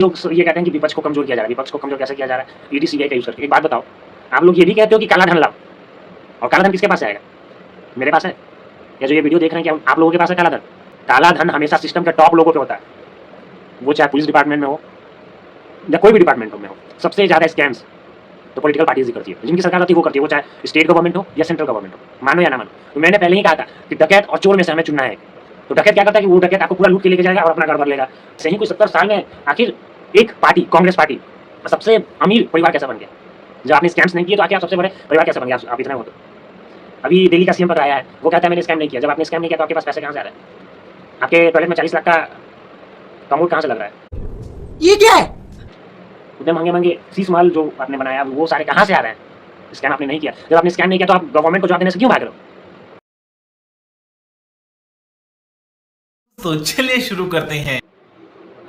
लोग ये कहते हैं कि विपक्ष को कमजोर किया जा रहा है। विपक्ष को कमजोर कैसे किया जा रहा है? ईडी सीबीआई का यूज करके। एक बात बताओ, आप लोग ये भी कहते हो कि काला धन लाओ, और काला धन किसके पास से आएगा? मेरे पास है। या जो ये वीडियो देख रहे हैं, क्या आप लोगों के पास है काला धन? काला धन हमेशा सिस्टम के टॉप लोगों पे होता है, वो चाहे पुलिस डिपार्टमेंट में हो या कोई भी डिपार्टमेंट में हो। सबसे ज्यादा स्कैम्स तो पॉलिटिकल पार्टीज ही करती है, जिनकी सरकार होती है वो करती है, वो चाहे स्टेट गवर्नमेंट हो या सेंट्रल गवर्नमेंट हो, मानो या ना मानो। तो मैंने पहले ही कहा था कि डकैत और चोर में से हमें चुनना है। तो डकैत क्या करता है कि वो डकैत आपको पूरा लूट के लेके जाएगा और अपना घर भर लेगा। सही कोई 70 साल में आखिर एक पार्टी, कांग्रेस पार्टी, सबसे अमीर परिवार कैसा बन गया? जब आपने स्कैम्स नहीं किए तो आखिर आप सबसे बड़े परिवार कैसे बन गया? आप इतना हो तो अभी दिल्ली का सीएम पकड़ाया है, वो कहता है मैंने स्कैम नहीं किया। जब आपने स्कैम नहीं किया तो आपके पास पैसे कहाँ से आ रहे हैं? आपके टॉयलेट में 40 लाख का कमोड कहाँ से लग रहा है? ये क्या है? इतने महंगे महंगे शीश महल जो आपने बनाया वो सारे कहाँ से आ रहे हैं? स्कैम आपने नहीं किया। जब आपने स्कैम नहीं किया तो आप गवर्नमेंट को जवाब देने से क्यों भाग रहे हो? तो चलिए शुरू करते हैं।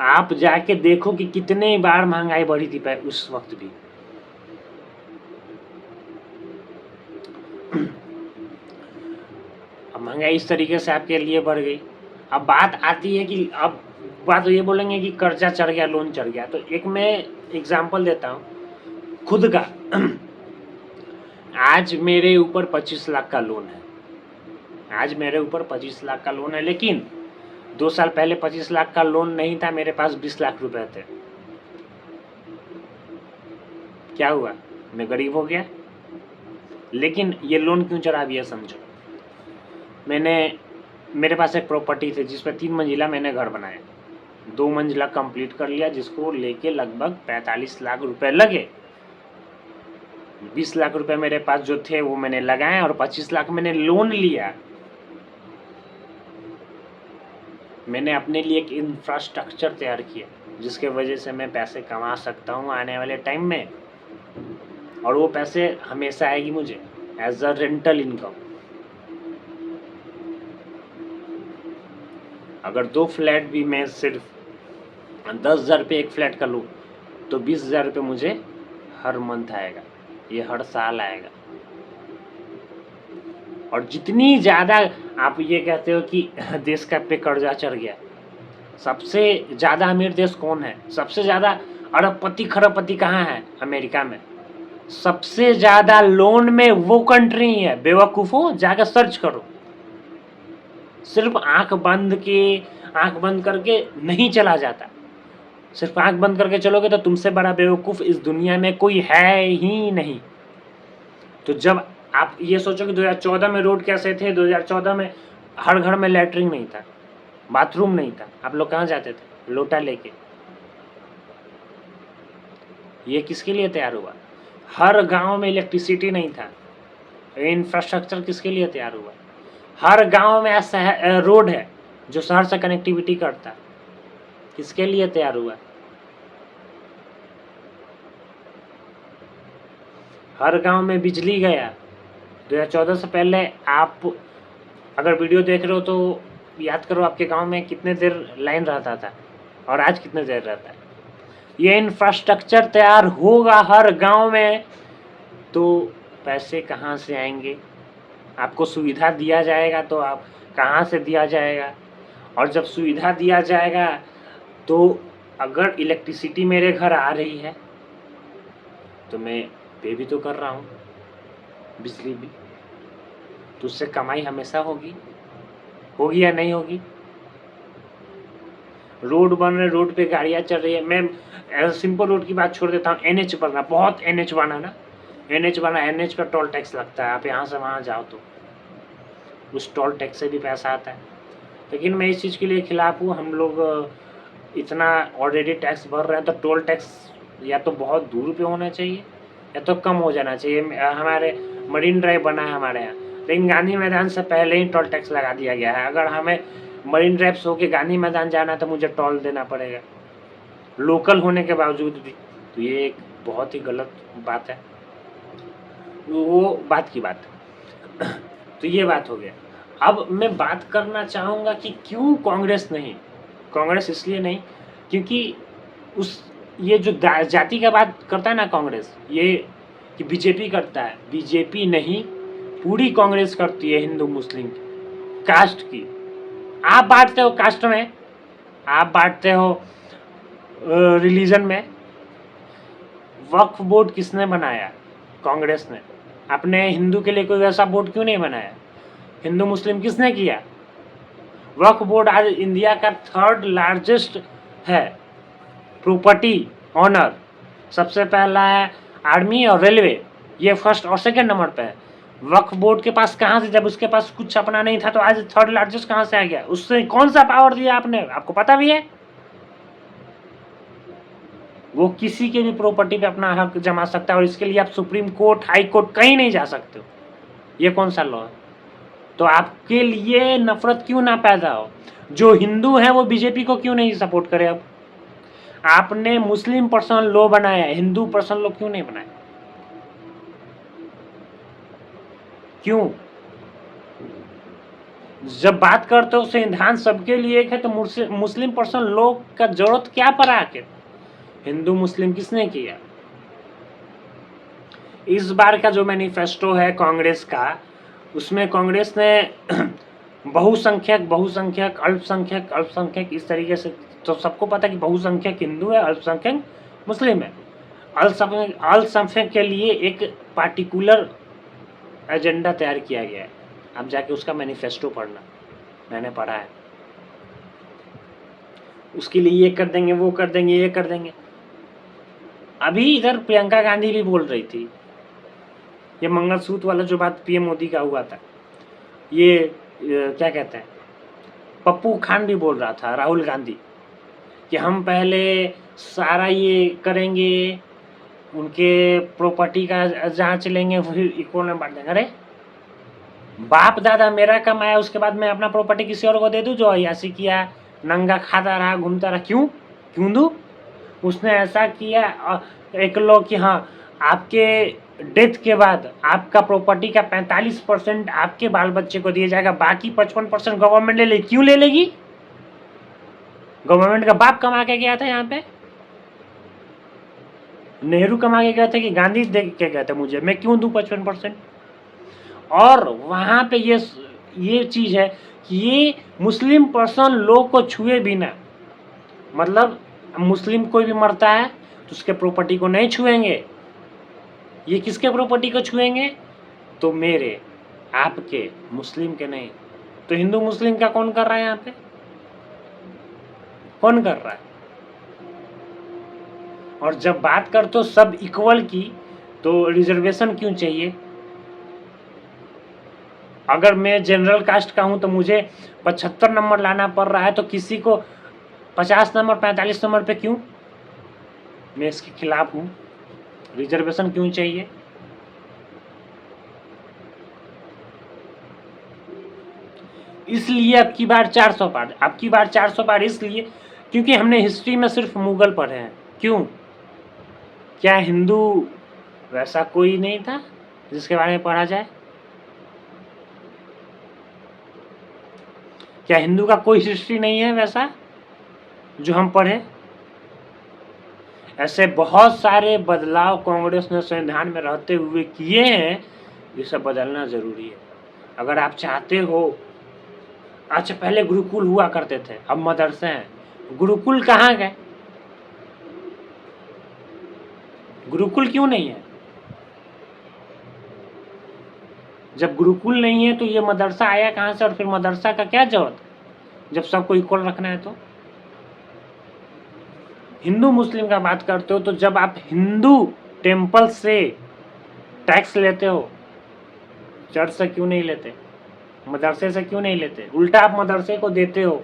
आप जाके देखो कि कितने बार महंगाई बढ़ी थी उस वक्त भी। अब महंगाई इस तरीके से आपके लिए बढ़ गई। अब बात आती है कि अब बात ये बोलेंगे कि कर्जा चढ़ गया, लोन चढ़ गया। तो एक मैं एग्जांपल देता हूँ खुद का। आज मेरे ऊपर 25 लाख का लोन है। आज मेरे ऊपर 25 लाख का लोन है, लेकिन 2 साल पहले 25 लाख का लोन नहीं था, मेरे पास 20 लाख रुपए थे। क्या हुआ? मैं गरीब हो गया। लेकिन ये लोन क्यों चढ़ा भी है समझो। मेरे पास एक प्रॉपर्टी थी जिस पर 3 मंजिला मैंने घर बनाया, 2 मंजिला कंप्लीट कर लिया, जिसको लेके लगभग 45 लाख रुपए लगे। 20 लाख रुपए मेरे पास जो थे वो मैंने लगाए और 25 लाख मैंने लोन लिया। मैंने अपने लिए एक इंफ्रास्ट्रक्चर तैयार किया जिसके वजह से मैं पैसे कमा सकता हूँ आने वाले टाइम में, और वो पैसे हमेशा आएगी मुझे एज अ रेंटल इनकम। अगर 2 फ्लैट भी मैं सिर्फ 10,000 रुपये एक फ्लैट का लूँ तो 20,000 रुपये मुझे हर मंथ आएगा, ये हर साल आएगा। और जितनी ज़्यादा आप ये कहते हो कि देश का पे कर्जा चढ़ गया, सबसे ज़्यादा अमीर देश कौन है? सबसे ज़्यादा अरबपति खरबपति कहाँ है? अमेरिका में। सबसे ज़्यादा लोन में वो कंट्री है। बेवकूफ़ो, जाकर सर्च करो। सिर्फ आंख बंद करके नहीं चला जाता। सिर्फ आंख बंद करके चलोगे तो तुमसे बड़ा बेवकूफ़ इस दुनिया में कोई है ही नहीं। तो जब आप ये सोचो कि 2014 में रोड कैसे थे, 2014 में हर घर में लैट्रिन नहीं था, बाथरूम नहीं था, आप लोग कहाँ जाते थे? लोटा लेके। ये किसके लिए तैयार हुआ? हर गांव में इलेक्ट्रिसिटी नहीं था, इंफ्रास्ट्रक्चर किसके लिए तैयार हुआ? हर गांव में ऐसा रोड है जो शहर से कनेक्टिविटी करता है, किसके लिए तैयार हुआ? हर गांव में बिजली गया। 2014 से पहले आप अगर वीडियो देख रहे हो तो याद करो आपके गांव में कितने देर लाइन रहता था और आज कितने देर रहता है। ये इंफ्रास्ट्रक्चर तैयार होगा हर गांव में तो पैसे कहाँ से आएंगे? आपको सुविधा दिया जाएगा तो आप कहाँ से दिया जाएगा? और जब सुविधा दिया जाएगा तो अगर इलेक्ट्रिसिटी मेरे घर आ रही है तो मैं पे भी तो कर रहा हूँ बिजली बिल, तो उससे कमाई हमेशा होगी या नहीं होगी? रोड बन रहे, रोड पे गाड़ियाँ चल रही है। मैं सिंपल रोड की बात छोड़ देता हूँ। NH बन रहा, बहुत NH बना ना, NH बना, NH पर टोल टैक्स लगता है। आप यहाँ से वहाँ जाओ तो उस टोल टैक्स से भी पैसा आता है। लेकिन मैं इस चीज़ के लिए खिलाफ हूँ। हम लोग इतना ऑलरेडी टैक्स भर रहे हैं तो टोल टैक्स या तो बहुत दूर पे होना चाहिए या तो कम हो जाना चाहिए। हमारे मरीन ड्राइव बना है हमारे यहाँ, लेकिन गांधी मैदान से पहले ही टोल टैक्स लगा दिया गया है। अगर हमें मरीन ड्राइव से होकर गांधी मैदान जाना है तो मुझे टोल देना पड़ेगा, लोकल होने के बावजूद भी। तो ये एक बहुत ही गलत बात है। वो बात की बात तो ये बात हो गया। अब मैं बात करना चाहूँगा कि क्यों कांग्रेस नहीं। कांग्रेस इसलिए नहीं क्योंकि ये जो जाति का बात करता है ना कांग्रेस, ये कि बीजेपी करता है, बीजेपी नहीं पूरी कांग्रेस करती है हिंदू मुस्लिम कास्ट की। आप बांटते हो कास्ट में, आप बांटते हो रिलीजन में वक्फ बोर्ड किसने बनाया? कांग्रेस ने। अपने हिंदू के लिए कोई वैसा बोर्ड क्यों नहीं बनाया? हिंदू मुस्लिम किसने किया? वक्फ बोर्ड आज इंडिया का 3rd लार्जेस्ट है प्रॉपर्टी ऑनर। सबसे पहला है आर्मी और रेलवे, ये 1st और 2nd नंबर पे है। वक्फ बोर्ड के पास कहाँ से, जब उसके पास कुछ अपना नहीं था तो आज 3rd लार्जेस्ट कहाँ से आ गया? उससे कौन सा पावर दिया आपने? आपको पता भी है? वो किसी के भी प्रॉपर्टी पे अपना हक जमा सकता है और इसके लिए आप सुप्रीम कोर्ट, हाई कोर्ट कहीं नहीं जा सकते हो। ये कौन सा लॉ है? तो आपके लिए नफरत क्यों ना पैदा हो? जो हिंदू है वो बीजेपी को क्यों नहीं सपोर्ट करे? अब आपने मुस्लिम पर्सनल लॉ बनाया, हिंदू पर्सनल लॉ क्यों नहीं बनाया? क्यों? जब बात करते हो संविधान सबके लिए एक है तो मुस्लिम पर्सनल लॉ का जरूरत क्या पड़ा आखिर? हिंदू मुस्लिम किसने किया? इस बार का जो मैनिफेस्टो है कांग्रेस का, उसमें कांग्रेस ने बहुसंख्यक बहुसंख्यक अल्पसंख्यक अल्पसंख्यक इस तरीके से, तो सबको पता है कि बहुसंख्यक हिंदू है, अल्पसंख्यक मुस्लिम है। अल्पसंख्यक के लिए एक पार्टिकुलर एजेंडा तैयार किया गया है। आप जाके उसका मैनिफेस्टो पढ़ना, मैंने पढ़ा है। उसके लिए ये कर देंगे, वो कर देंगे, ये कर देंगे। अभी इधर प्रियंका गांधी भी बोल रही थी, ये मंगलसूत्र वाला जो बात पीएम मोदी का हुआ था, ये क्या कहते हैं, पप्पू खान भी बोल रहा था, राहुल गांधी, कि हम पहले सारा ये करेंगे, उनके प्रॉपर्टी का जांच लेंगे, फिर इक्वल में बांट देंगे। अरे बाप दादा मेरा कमाया, उसके बाद मैं अपना प्रॉपर्टी किसी और को दे दूं जो अयासी किया, नंगा खाता रहा, घूमता रहा? क्यों दूं? उसने ऐसा किया एक लोग कि हाँ, आपके डेथ के बाद आपका प्रॉपर्टी का 45% आपके बाल बच्चे को दिया जाएगा, बाकी 55% गवर्नमेंट ले लेगी। क्यों ले लेगी? गवर्नमेंट का बाप कमा के गया था यहाँ पे, नेहरू कमा के गए थे कि गांधी दे के गए थे मुझे, मैं क्यों दूं 55%? और वहां पे ये चीज है कि ये मुस्लिम पर्सन लोग को छुए बिना, मतलब मुस्लिम कोई भी मरता है तो उसके प्रॉपर्टी को नहीं छुएंगे। ये किसके प्रॉपर्टी को छुएंगे? तो मेरे, आपके, मुस्लिम के नहीं। तो हिंदू मुस्लिम का कौन कर रहा है यहाँ पे? कौन कर रहा है? और जब बात करते हो सब इक्वल की, तो रिजर्वेशन क्यों चाहिए? अगर मैं जनरल कास्ट का हूं तो मुझे 75 नंबर लाना पड़ रहा है, तो किसी को 50 नंबर 45 नंबर पे क्यों? मैं इसके खिलाफ हूं। रिजर्वेशन क्यों चाहिए? इसलिए अब की बार 400 पार, अब की बार 400 पार इसलिए क्योंकि हमने हिस्ट्री में सिर्फ मुगल पढ़े हैं। क्यों? क्या हिंदू वैसा कोई नहीं था जिसके बारे में पढ़ा जाए? क्या हिंदू का कोई हिस्ट्री नहीं है वैसा जो हम पढ़े? ऐसे बहुत सारे बदलाव कांग्रेस ने संविधान में रहते हुए किए हैं, जिसे बदलना जरूरी है अगर आप चाहते हो। अच्छा, पहले गुरुकुल हुआ करते थे, अब मदरसे हैं। गुरुकुल कहाँ गए? गुरुकुल क्यों नहीं है? जब गुरुकुल नहीं है तो ये मदरसा आया कहाँ से? और फिर मदरसा का क्या जरूरत जब सबको इक्वल रखना है? तो हिंदू मुस्लिम का बात करते हो तो जब आप हिंदू टेम्पल से टैक्स लेते हो, चर्च से क्यों नहीं लेते? मदरसे से क्यों नहीं लेते? उल्टा आप मदरसे को देते हो।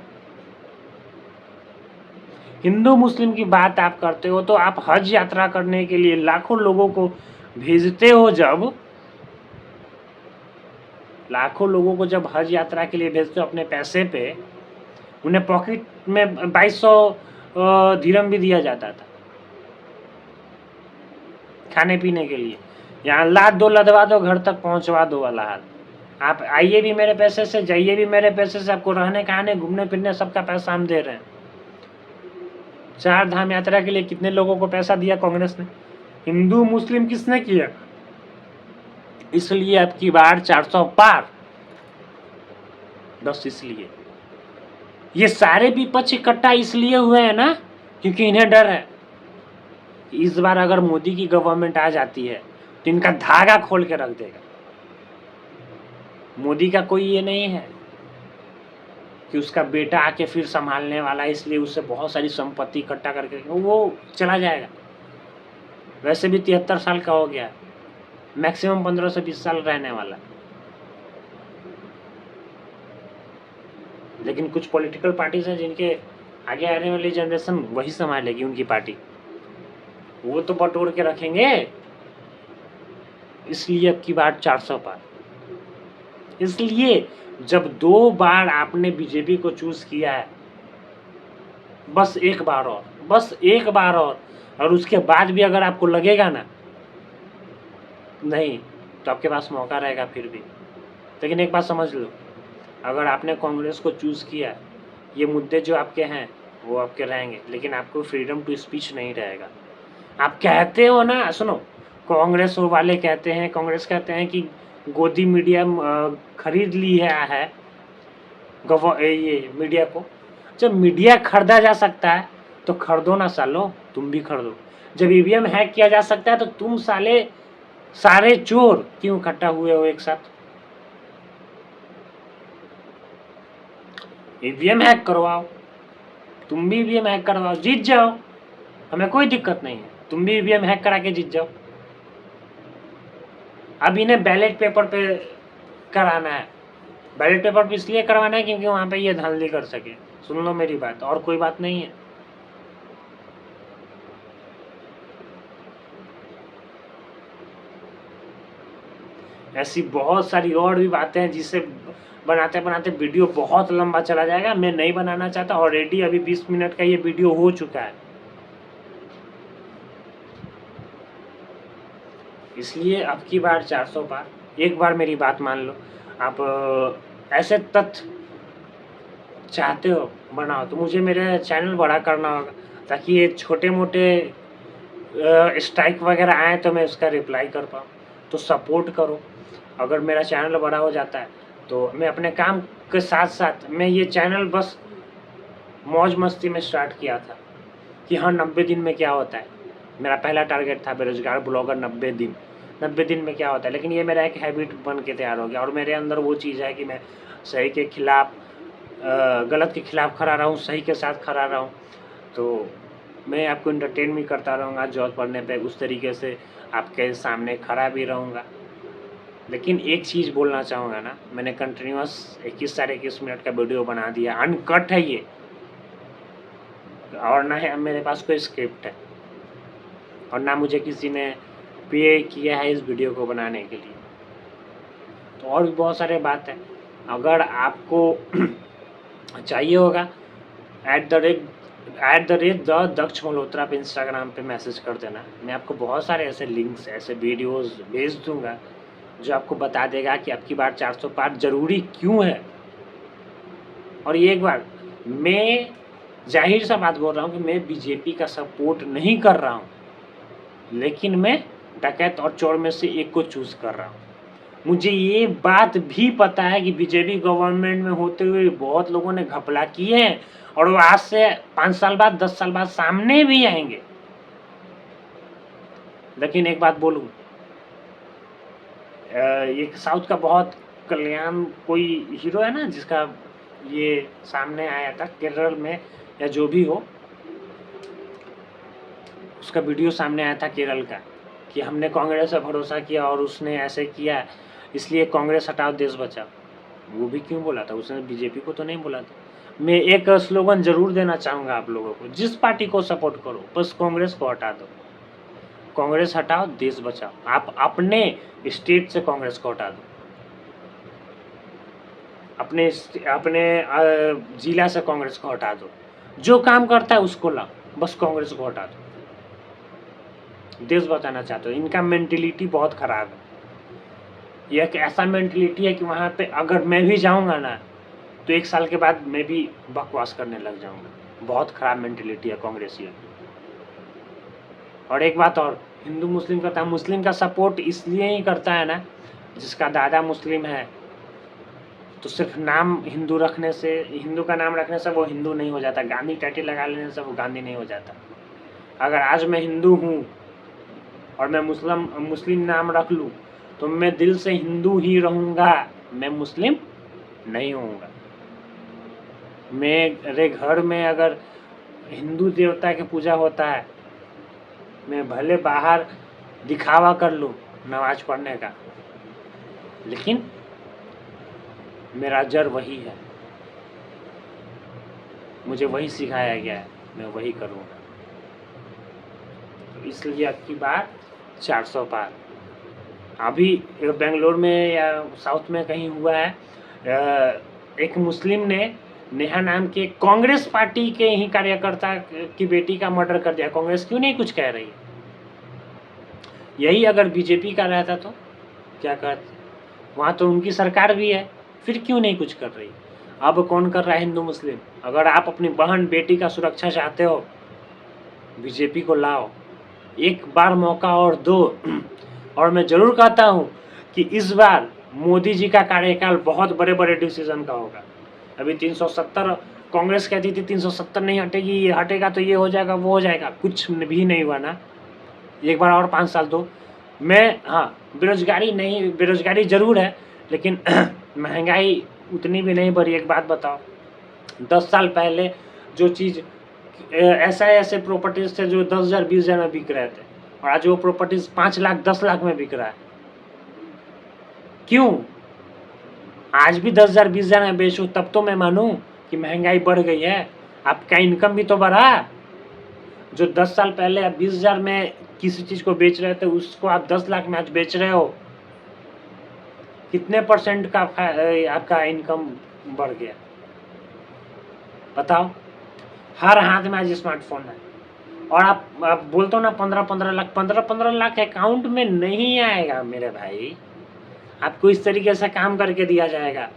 हिंदू मुस्लिम की बात आप करते हो तो आप हज यात्रा करने के लिए लाखों लोगों को भेजते हो। जब लाखों लोगों को जब हज यात्रा के लिए भेजते हो अपने पैसे पे, उन्हें पॉकेट में 2200 दिरहम भी दिया जाता था खाने पीने के लिए। यहाँ लाद दो, लदवा दो, घर तक पहुंचवा दो वाला हाल। आप आइए भी मेरे पैसे से, जाइए भी मेरे पैसे से, आपको रहने खाने घूमने फिरने सबका पैसा हम दे रहे हैं। 4 धाम यात्रा के लिए कितने लोगों को पैसा दिया कांग्रेस ने? हिंदू मुस्लिम किसने किया? इसलिए अब की बार 400 पार, बस इसलिए। ये सारे विपक्ष इकट्ठा इसलिए हुए हैं ना क्योंकि इन्हें डर है कि इस बार अगर मोदी की गवर्नमेंट आ जाती है तो इनका धागा खोल के रख देगा। मोदी का कोई ये नहीं है कि उसका बेटा आके फिर संभालने वाला है, इसलिए उससे बहुत सारी संपत्ति इकट्ठा करके वो चला जाएगा। वैसे भी 73 साल का हो गया, मैक्सिमम 15 से 20 साल रहने वाला। लेकिन कुछ पॉलिटिकल पार्टीज हैं जिनके आगे आने वाली जनरेशन वही संभालेगी उनकी पार्टी, वो तो बटोर के रखेंगे। इसलिए अब की बात 400 पार। इसलिए जब 2 बार आपने बीजेपी को चूज किया है, बस एक बार और, बस एक बार और उसके बाद भी अगर आपको लगेगा ना नहीं, तो आपके पास मौका रहेगा फिर भी। लेकिन एक बात समझ लो, अगर आपने कांग्रेस को चूज किया, ये मुद्दे जो आपके हैं वो आपके रहेंगे, लेकिन आपको फ्रीडम टू स्पीच नहीं रहेगा। आप कहते हो ना, सुनो, कांग्रेस वाले कहते हैं, कांग्रेस कहते हैं कि गोदी मीडिया खरीद लिया है ये मीडिया को। जब मीडिया खरीदा जा सकता है तो खरीदो ना सालो, तुम भी खरीदो। जब ईवीएम हैक किया जा सकता है तो तुम साले सारे चोर क्यों इकट्ठा हुए हो एक साथ? ईवीएम हैक करवाओ, तुम भी ईवीएम हैक करवाओ, जीत जाओ, हमें कोई दिक्कत नहीं है, तुम भी ईवीएम हैक करा के जीत जाओ। अब इन्हें बैलेट पेपर पे कराना है, बैलेट पेपर पे इसलिए करवाना है क्योंकि वहां पे ये धांधली कर सके। सुन लो मेरी बात, और कोई बात नहीं है। ऐसी बहुत सारी और भी बातें हैं जिससे बनाते बनाते वीडियो बहुत लंबा चला जाएगा, मैं नहीं बनाना चाहता। ऑलरेडी अभी 20 मिनट का ये वीडियो हो चुका है, इसलिए अब की बार 400 पार। एक बार मेरी बात मान लो, आप ऐसे तथ्य चाहते हो बनाओ तो मुझे मेरे चैनल बड़ा करना होगा, ताकि ये छोटे मोटे स्ट्राइक वगैरह आए तो मैं उसका रिप्लाई कर पाऊँ। तो सपोर्ट करो। अगर मेरा चैनल बड़ा हो जाता है तो मैं अपने काम के साथ साथ, मैं ये चैनल बस मौज मस्ती में स्टार्ट किया था कि हाँ 90 दिन में क्या होता है। मेरा पहला टारगेट था बेरोजगार ब्लॉगर 90 दिन, 90 दिन में क्या होता है। लेकिन ये मेरा एक हैबिट बन के तैयार हो गया, और मेरे अंदर वो चीज़ है कि मैं सही के खिलाफ, गलत के खिलाफ खड़ा रहूँ, सही के साथ खड़ा रहूँ। तो मैं आपको इंटरटेन भी करता रहूँगा, जॉब पढ़ने पे उस तरीके से आपके सामने खड़ा भी रहूँगा। लेकिन एक चीज़ बोलना चाहूँगा ना, मैंने कंटिन्यूस 21 साढ़े 21 मिनट का वीडियो बना दिया, अनकट है ये, और ना है मेरे पास कोई स्क्रिप्ट है, और ना मुझे किसी ने पे किया है इस वीडियो को बनाने के लिए। तो और भी बहुत सारे बात है, अगर आपको चाहिए होगा @ द दक्ष मल्होत्रा पे इंस्टाग्राम पे मैसेज कर देना। मैं आपको बहुत सारे ऐसे लिंक्स, ऐसे वीडियोस भेज दूंगा जो आपको बता देगा कि आपकी बार 400 पार जरूरी क्यों है। और ये एक बार मैं जाहिर सा बात बोल रहा हूँ कि मैं बीजेपी का सपोर्ट नहीं कर रहा हूँ, लेकिन मैं डकैत और चोर में से एक को चूज कर रहा हूँ। मुझे ये बात भी पता है कि बीजेपी गवर्नमेंट में होते हुए बहुत लोगों ने घपला किए हैं, और वो आज से 5 साल बाद 10 साल बाद सामने भी आएंगे। लेकिन एक बात बोलूं, एक साउथ का बहुत कल्याण कोई हीरो है ना, जिसका ये सामने आया था केरल में या जो भी हो, उसका वीडियो सामने आया था केरल का कि हमने कांग्रेस से भरोसा किया और उसने ऐसे किया, इसलिए कांग्रेस हटाओ देश बचाओ। वो भी क्यों बोला था उसने? बीजेपी को तो नहीं बोला था। मैं एक स्लोगन जरूर देना चाहूँगा आप लोगों को, जिस पार्टी को सपोर्ट करो बस कांग्रेस को हटा दो, कांग्रेस हटाओ देश बचाओ। आप अपने स्टेट से कांग्रेस को हटा दो, अपने जिला से कांग्रेस को हटा दो, जो काम करता है उसको लाओ, बस कांग्रेस को हटा दो। देश बचाना चाहते हो। इनका मेंटेलिटी बहुत ख़राब है। यह एक ऐसा मेंटेलिटी है कि वहाँ पे अगर मैं भी जाऊँगा ना तो 1 साल के बाद मैं भी बकवास करने लग जाऊँगा। बहुत ख़राब मेंटेलिटी है कांग्रेसियों की। और एक बात और, हिंदू मुस्लिम करता है, मुस्लिम का सपोर्ट इसलिए ही करता है ना जिसका दादा मुस्लिम है, तो सिर्फ नाम हिंदू रखने से, हिंदू का नाम रखने से वो हिंदू नहीं हो जाता, गांधी टाइटल लगा लेने से वो गांधी नहीं हो जाता। अगर आज मैं हिंदू हूँ और मैं मुस्लिम नाम रख लूँ तो मैं दिल से हिंदू ही रहूँगा, मैं मुस्लिम नहीं होऊंगा। मेरे घर में अगर हिंदू देवता की पूजा होता है, मैं भले बाहर दिखावा कर लूँ नमाज पढ़ने का, लेकिन मेरा जड़ वही है, मुझे वही सिखाया गया है, मैं वही करूँगा। तो इसलिए अब की बार 400 पार। अभी बेंगलोर में या साउथ में कहीं हुआ है, एक मुस्लिम ने नेहा नाम के कांग्रेस पार्टी के ही कार्यकर्ता की बेटी का मर्डर कर दिया। कांग्रेस क्यों नहीं कुछ कह रही है? यही अगर बीजेपी का रहता तो क्या करते? वहाँ तो उनकी सरकार भी है, फिर क्यों नहीं कुछ कर रही? अब कौन कर रहा है? हिंदू मुस्लिम। अगर आप अपनी बहन बेटी का सुरक्षा चाहते हो, बीजेपी को लाओ, एक बार मौका और दो। और मैं जरूर कहता हूँ कि इस बार मोदी जी का कार्यकाल बहुत बड़े बड़े डिसीजन का होगा। अभी 370 कांग्रेस कहती थी 370 नहीं हटेगी, ये हटेगा तो ये हो जाएगा, वो हो जाएगा, कुछ भी नहीं हुआ ना। एक बार और 5 साल दो। मैं बेरोजगारी नहीं, बेरोजगारी जरूर है, लेकिन महंगाई उतनी भी नहीं बढ़ी। एक बात बताओ, 10 साल पहले जो चीज़ ऐसे प्रॉपर्टीज थे जो 10,000 20,000 में बिक रहे थे, और आज वो प्रॉपर्टीज 5 लाख 10 लाख में बिक रहा है। क्यों? आज भी 10,000 20,000 में बेचूं तब तो मैं मानूं कि महंगाई बढ़ गई है। आपका इनकम भी तो बढ़ा। जो 10 साल पहले आप 20,000 में किसी चीज को बेच रहे थे, उसको आप 10 लाख में आज बेच रहे हो। कितने % का आपका इनकम बढ़ गया बताओ? हर हाथ में आज स्मार्टफोन है, और आप बोलते हो ना 15-15 लाख, 15-15 लाख अकाउंट में नहीं आएगा मेरे भाई। आपको इस तरीके से काम करके दिया जाएगा।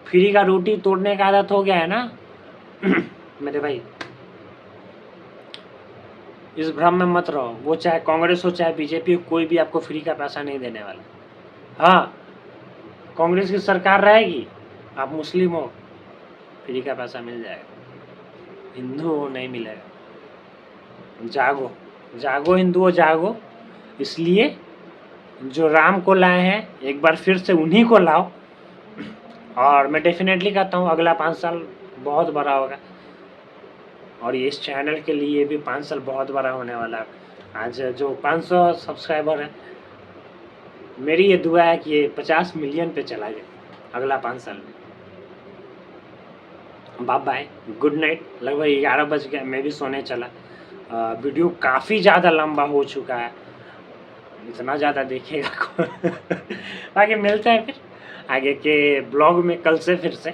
फ्री का रोटी तोड़ने का आदत हो गया है ना मेरे भाई। इस भ्रम में मत रहो, वो चाहे कांग्रेस हो चाहे बीजेपी हो, कोई भी आपको फ्री का पैसा नहीं देने वाला। हाँ, कांग्रेस की सरकार रहेगी, आप मुस्लिम हो, फ्री का पैसा मिल जाएगा। हिंदू हो नहीं मिलेगा। जागो जागो हिंदुओं, जागो। इसलिए जो राम को लाए हैं, एक बार फिर से उन्हीं को लाओ। और मैं डेफिनेटली कहता हूँ अगला 5 साल बहुत बड़ा होगा, और ये इस चैनल के लिए भी 5 साल बहुत बड़ा होने वाला है। आज जो 500 सब्सक्राइबर हैं, मेरी ये दुआ है कि ये 50 मिलियन पे चला जाए अगला 5 साल में। Bye bye, good night. लगभग 11 बज गया, मैं भी सोने चला। वीडियो काफ़ी ज़्यादा लंबा हो चुका है, इतना ज़्यादा देखेगा बाकी मिलते हैं फिर आगे के ब्लॉग में कल से फिर से।